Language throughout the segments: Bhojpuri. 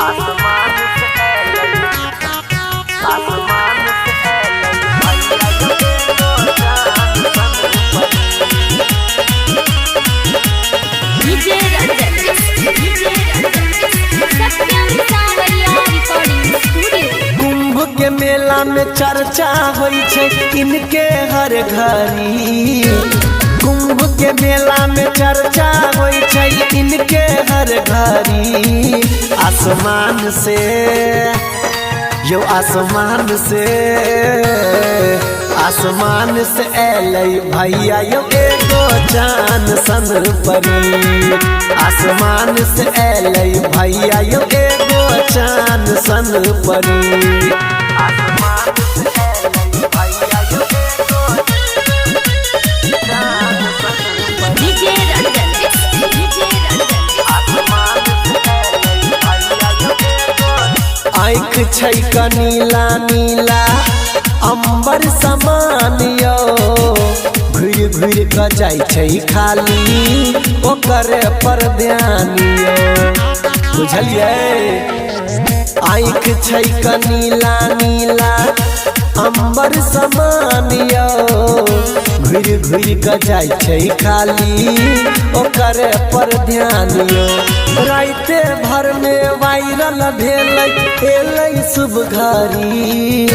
आसमान से ऐलई आसमान से ऐलई भैया जो एगो जान सन परी। डीजे रंजन सत्यम सांवरिया रिकॉर्डिंग स्टूडियो। कुंभ के मेला में चर्चा होई छे इनके हर घड़ी। कुंभ के मेला में चर्चा होई छे इनके हर घड़ी। आसमान से यो आसमान से ऐलई भैया यो एगो जान सन परी। आसमान से ऐलई भैया यो एगो जान सन परी। आसमान से ऐलई भैया जो एगो जान सन परी। डीजे रंजन आसमान से ऐलई भैया जो एगो आँख छै नीला नीला अंबर समान यो। घुर घुर क जाय छै खाली ओकर पर ध्यान यो। बुझलिए आँख छै नीला नीला अंबर समान यो। घुर घुर क जाय छै खाली ओकर पर ध्यान यो। राइते भर में वायरल भेलै शुभ घड़ी।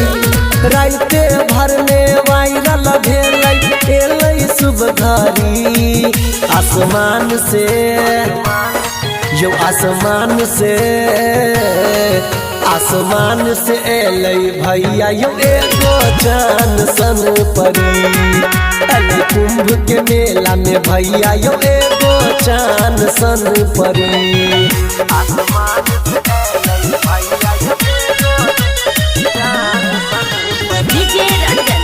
राइते भर में वायरल भेलै शुभ घड़ी। आसमान से यो आसमान से ऐलई भैया यो एगो जान सन परी। ऐलई कुंभ के मेला में भैया यो एगो जान सन परी। आसमान से ऐलई भैया जो एगो जान सन परी। डीजे रंजन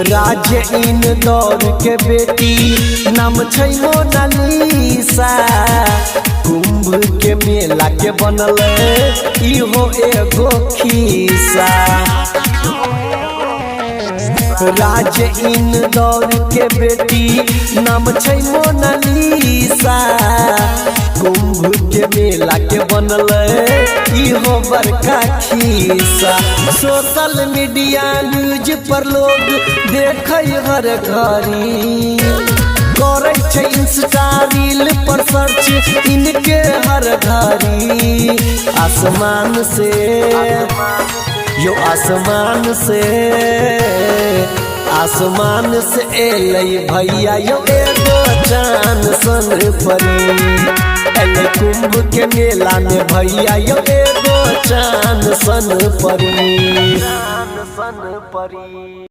राज्य इंदौर के बेटी नाम छै मोनालिसा। कुंभ के मेला के बनल इहो एगो खिस्सा। राज्य इंदौर के बेटी नाम छै मोनालिसा। कुंभ के मेला के बनल इहो बड़का खिस्सा। सोशल मीडिया न्यूज पर लोग देखै हर घड़ी। करे छै इंस्टा रील पर सर्च इनके हर घड़ी। आसमान से यो आसमान से ऐलई भैया यो एगो जान सन परी। ऐलई कुंभ के मेला में भैया यो एगो जान सन परी। जान सन परी।